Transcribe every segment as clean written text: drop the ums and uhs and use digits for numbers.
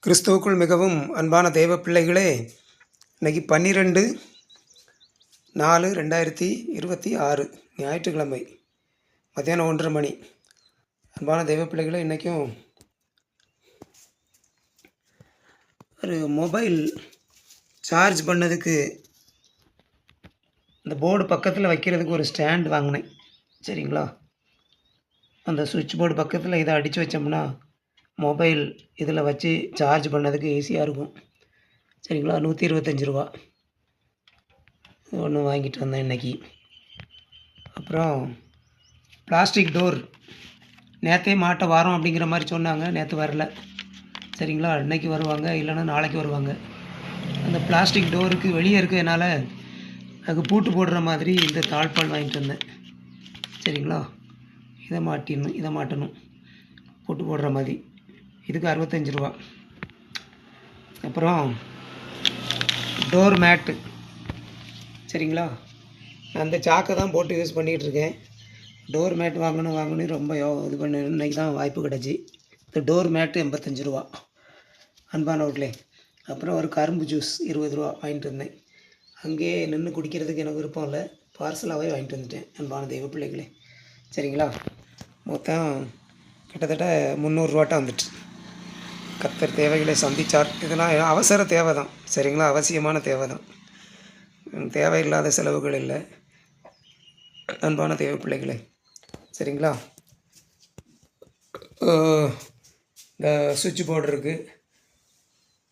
கிறிஸ்துவுக்குள் மிகவும் அன்பான தெய்வ பிள்ளைகளே, இன்றைக்கி 12/4/2026 ஞாயிற்றுக்கிழமை மத்தியானம் 1:30 மணி. அன்பான தெய்வ பிள்ளைகளே, இன்றைக்கும் ஒரு மொபைல் சார்ஜ் பண்ணதுக்கு இந்த போர்டு பக்கத்தில் வைக்கிறதுக்கு ஒரு ஸ்டாண்ட் வாங்கினேன். சரிங்களா? அந்த சுவிட்ச் போர்டு பக்கத்தில் இதை அடித்து வச்சோம்னா மொபைல் இதில் வச்சு சார்ஜ் பண்ணதுக்கு ஈஸியாக இருக்கும். சரிங்களா? 125 ரூபா ஒன்று வாங்கிட்டு வந்தேன் இன்றைக்கி. அப்புறம் பிளாஸ்டிக் டோர் நேற்றே மாட்ட வரோம் அப்படிங்கிற மாதிரி சொன்னாங்க. நேற்று வரல. சரிங்களா? இன்றைக்கி வருவாங்க, இல்லைன்னா நாளைக்கு வருவாங்க. அந்த பிளாஸ்டிக் டோருக்கு வெளியே இருக்கிறதுனால அதுக்கு பூட்டு போடுற மாதிரி இந்த தாழ்பால் வாங்கிட்டு வந்தேன். சரிங்களா? இதை மாட்டணும் பூட்டு போடுற மாதிரி. இதுக்கு 65 ரூபா. அப்புறம் டோர் மேட்டு. சரிங்களா? அந்த சாக்கை தான் போட்டு யூஸ் பண்ணிகிட்ருக்கேன். டோர் மேட் வாங்கணும் ரொம்ப இது பண்ண இன்றைக்கி தான் வாய்ப்பு கிடச்சி. இந்த டோர் மேட்டு 85 ரூபா அன்பானவர்களே. அப்புறம் ஒரு கரும்பு ஜூஸ் 20 ரூபா வாங்கிட்டு வந்தேன். அங்கேயே நின்று குடிக்கிறதுக்கு எனக்கு விருப்பம் இல்லை, பார்சலாகவே வாங்கிட்டு வந்துட்டேன் அன்பான தெய்வ பிள்ளைகளே. சரிங்களா? மொத்தம் கிட்டத்தட்ட 300 ரூபாட்ட வந்துட்டு. கர்த்தர் தேவைகளை சந்தித்தார். இதெல்லாம் அவசர தேவை தான். சரிங்களா? அவசியமான தேவை தான். தேவையில்லாத செலவுகள் இல்லை அன்பான தேவை பிள்ளைகளே. சரிங்களா? இந்த சுவிட்ச் போர்டு இருக்குது.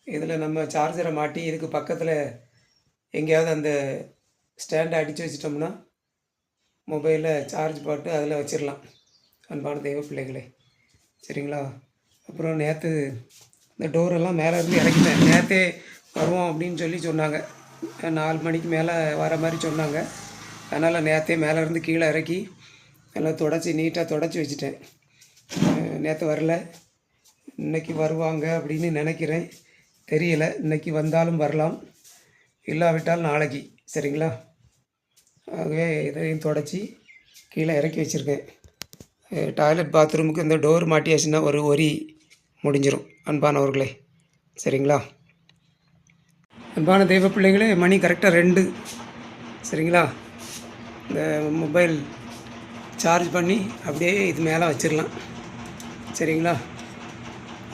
இதில் நம்ம சார்ஜரை மாட்டி இதுக்கு பக்கத்தில் எங்கேயாவது அந்த ஸ்டாண்டை அடித்து வச்சிட்டோம்னா மொபைலில் சார்ஜ் போட்டு அதில் வச்சிடலாம் அன்பான தெய்வ பிள்ளைகளே. சரிங்களா? அப்புறம் நேற்று இந்த டோரெல்லாம் மேலே இருந்து இறக்கிட்டேன். நேற்றே வருவோம் அப்படின்னு சொன்னாங்க. 4 மணிக்கு மேலே வர மாதிரி சொன்னாங்க. அதனால் நேற்றே மேலேருந்து கீழே இறக்கி எல்லாம் நீட்டாக தொடச்சி வச்சுட்டேன். நேற்று வரல, இன்றைக்கி வருவாங்க அப்படின்னு நினைக்கிறேன். தெரியலை, இன்றைக்கி வந்தாலும் வரலாம், இல்லாவிட்டால் நாளைக்கு. சரிங்களா? ஆகவே இதையும் தொடச்சி கீழே இறக்கி வச்சுருக்கேன். டாய்லெட் பாத்ரூமுக்கு இந்த டோர் மாட்டியாச்சுன்னா ஒரு ஒரி முடிஞ்சிடும் அன்பானவர்களே. சரிங்களா? அன்பான தெய்வ பிள்ளைகளே, மணி கரெக்டாக 2. சரிங்களா? இந்த மொபைல் சார்ஜ் பண்ணி அப்படியே இது மேலே வச்சிடலாம். சரிங்களா?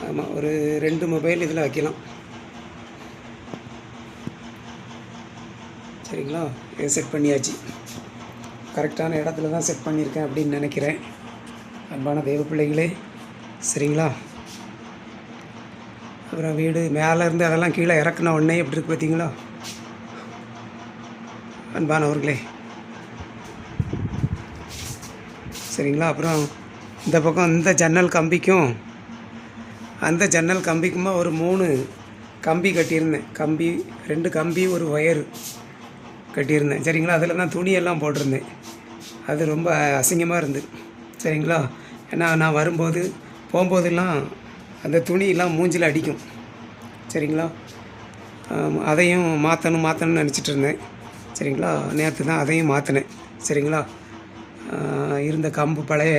ஆமாம், ஒரு 2 மொபைல் இதில் வைக்கலாம். சரிங்களா? இது செட் பண்ணியாச்சு. கரெக்டான இடத்துல தான் செட் பண்ணியிருக்கேன் அப்படின்னு நினைக்கிறேன் அன்பான தெய்வ பிள்ளைகளே. சரிங்களா? அப்புறம் வீடு மேலேருந்து அதெல்லாம் கீழே இறக்குன உடனே எப்படி இருக்குது பார்த்தீங்களா அன்பானவர்களே. சரிங்களா? அப்புறம் இந்த பக்கம் இந்த ஜன்னல் கம்பிக்கும் அந்த ஜன்னல் கம்பிக்குமா ஒரு 3 கம்பி கட்டியிருந்தேன். 2 கம்பி ஒரு ஒயரு கட்டியிருந்தேன். சரிங்களா? அதில் தான் துணியெல்லாம் போட்டிருந்தேன். அது ரொம்ப அசிங்கமாக இருந்தது. சரிங்களா? ஏன்னா நான் போகும்போதெல்லாம் அந்த துணியெல்லாம் மூஞ்சில் அடிக்கும். சரிங்களா? அதையும் மாற்றணும்னு நினச்சிட்டு இருந்தேன். சரிங்களா? நேற்று தான் அதையும் மாற்றினேன். சரிங்களா? இருந்த பழைய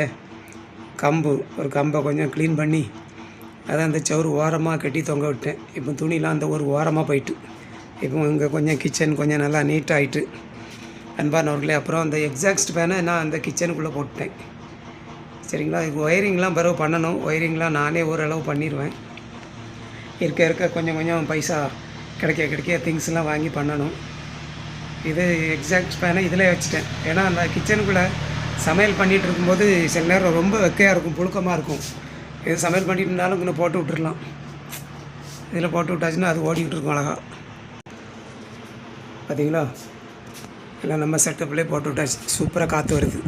கம்பு ஒரு கம்பை கொஞ்சம் க்ளீன் பண்ணி அதை அந்த சவுறு ஓரமாக கட்டி தொங்க விட்டேன். இப்போ துணியெலாம் அந்த ஒரு ஓரமாக போயிட்டு இப்போ இங்கே கொஞ்சம் கிச்சன் கொஞ்சம் நல்லா நீட்டாகிட்டு அன்பானவர்களே. அப்புறம் அந்த எக்ஸாஸ்ட் ஃபேனை நான் அந்த கிச்சனுக்குள்ளே போட்டேன். சரிங்களா? இது ஒயரிங்லாம் பிறகு பண்ணணும். ஒயரிங்லாம் நானே ஓரளவு பண்ணிடுவேன். இருக்க கொஞ்சம் பைசா கிடைக்க திங்ஸ்லாம் வாங்கி பண்ணணும். இது எக்ஸாக்ட் ஃபேனை இதில் வச்சுட்டேன். ஏன்னா அந்த கிச்சனுக்குள்ளே சமையல் பண்ணிகிட்டு இருக்கும்போது சில நேரம் ரொம்ப வெக்கையாக இருக்கும், புழுக்கமாக இருக்கும். இது சமையல் பண்ணிட்டு இருந்தாலும் இன்னும் போட்டு விட்டுடலாம். இதில் போட்டு விட்டாச்சுன்னா அது ஓடிக்கிட்டு இருக்கும் அழகா. பார்த்தீங்களா? எல்லாம் நம்ம செட்டப்லேயே போட்டு விட்டாச்சு. சூப்பராக காற்று வருது.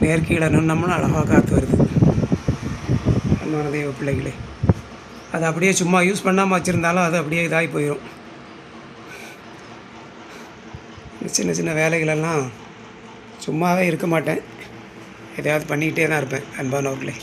நேர்கீழே நின்னோம்னா அழகாக காற்று வருது அன்பான தெய்வ பிள்ளைகளே. அது அப்படியே சும்மா யூஸ் பண்ணாமல் வச்சுருந்தாலும் அது அப்படியே இதாகி போயிடும். சின்ன வேலைகளெல்லாம் சும்மாவே இருக்க மாட்டேன், எதையாவது பண்ணிக்கிட்டே தான் இருப்பேன் அன்பானவர்களே.